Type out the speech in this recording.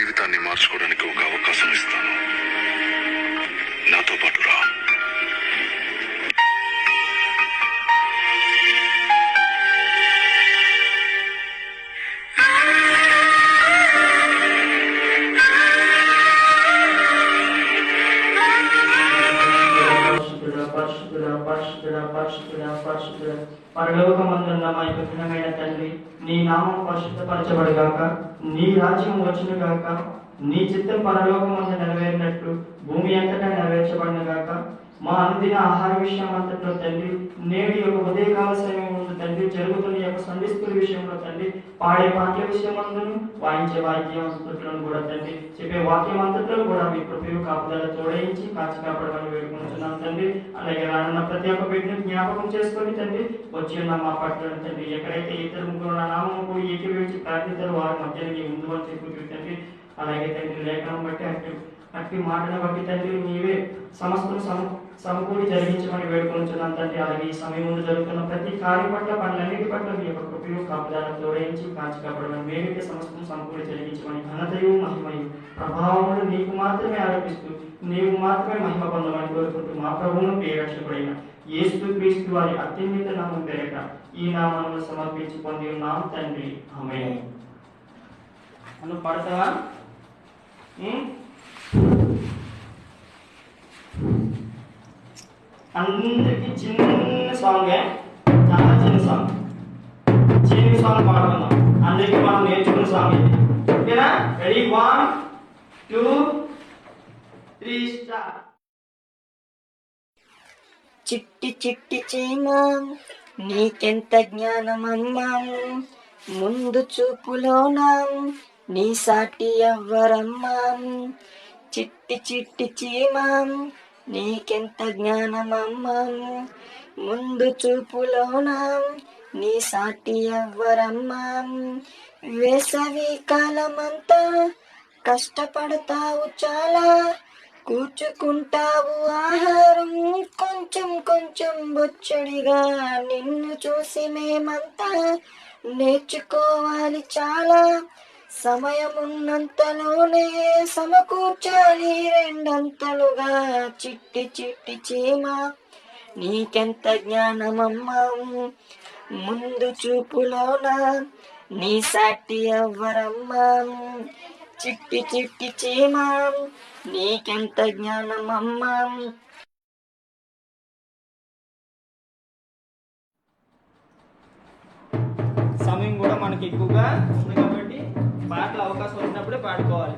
జీవితాన్ని మార్చుకోవడానికి ఒక అవకాశం ఇస్తాను. నాతో పాటు రా. పరలోకమందున్న మా యొక్క ఘనమైన తండ్రి, నీ నామం పరిశుద్ధపరచబడుగాక, నీ రాజ్యం వచ్చును గాక, నీ చిత్తం పరలోకమందు నెరవేరినట్లు భూమి అంతటా నెరవేర్చబడిన గాక. మా అనుదిన ఆహార విషయం అంతట్లో తండ్రి, నేడు యొక్క ఉదయకాల సమయం ముందు తండ్రి జరుగుతున్న యొక్క సండే స్కూల్ విషయంలో తండ్రి, పాడే పాఠ్య విషయం అందును, వాయించే వాయిద్యం అంతట్లను కూడా తండ్రి, చెప్పే వాక్యం అంతట్లో కూడా మీ కృపయు కాపుదల తోడయించి కాచి కాపాడమని వేడుకుంటున్నాం తండ్రి. అలాగే రానున్న ప్రతి ఒక్క బిడ్డను జ్ఞాపకం చేసుకొని తండ్రి, వచ్చి ఉన్న మా పట్ల తండ్రి, ఎక్కడైతే ఇద్దరు ముగ్గురు నా నామము కూడి ఏకీభవించి ప్రార్థించారు వారి మధ్య నీ ముందు అని చెప్పి తండ్రి. అలాగే తండ్రి లేఖనం బట్టి అట్టి మాటను బట్టి తండ్రి నీవే సమస్తం సమకూడి జరిగించమని వేడుకొంచున్నాం తండ్రి. అలాగే ఈ సమయం ముందు జరుగుతున్న ప్రతి కార్యం పట్ల పనులన్నిటి పట్ల మీ యొక్క కృపయు కాపుదల తోడయించి కాచి కాపాడమని, మేలుకే సమస్తం సమకూడి జరిగించమని, ఘనతయు మహిమయు ప్రభావములు నీకు మాత్రమే ఆరోపిస్తూ నీవు మాత్రమే మహిమ పొందమని కోరుకుంటూ మా ప్రభువును ప్రియరక్షకుడైన యేసుక్రీస్తు వారి అత్యున్నత నామం పేరట ఈ నామమును సమర్పించి పొంది ఉన్నాం తండ్రి. ఆమేన్. నువ్వు పడతావా? అందరికి చిన్న సాంగే, చాలా చిన్న సాంగ్, చిన్న సాంగ్ పాడుకుందాం. అందరికి మనం నేర్చుకున్న సాంగ్ ఇది. ఓకేనా? రెడీ? 1 2 3 స్టార్ట్. చిట్టి చిట్టి చీమ నీకెంత జ్ఞానమమ్మా, ముందు చూపులోన నీ సాటి ఎవ్వరమ్మా. చిట్టి చిట్టి చీమ నీకెంత జ్ఞానమమ్మా, ముందు చూపులోన నీ సాటి ఎవ్వరమ్మా. వేసవి కాలమంతా కష్టపడతావు చాలా, కూర్చుకుంటావు ఆహారం కొంచెం కొంచెం బొచ్చడిగా. నిన్ను చూసి మేమంతా నేర్చుకోవాలి చాలా, సమయమున్నంతలోనే సమకూర్చాలి రెండంతలుగా. చిట్టి చిట్టి చీమ నీకెంత జ్ఞానమమ్మా, ముందు చూపులోన నీ సాటి ఎవ్వరమ్మా. చిట్టి చిట్టి చీమ నీకెంత జ్ఞానమమ్మా. సమయం కూడా మనకి ఎక్కువగా ఉంది కాబట్టి పాటలు అవకాశం వచ్చినప్పుడే పాడుకోవాలి.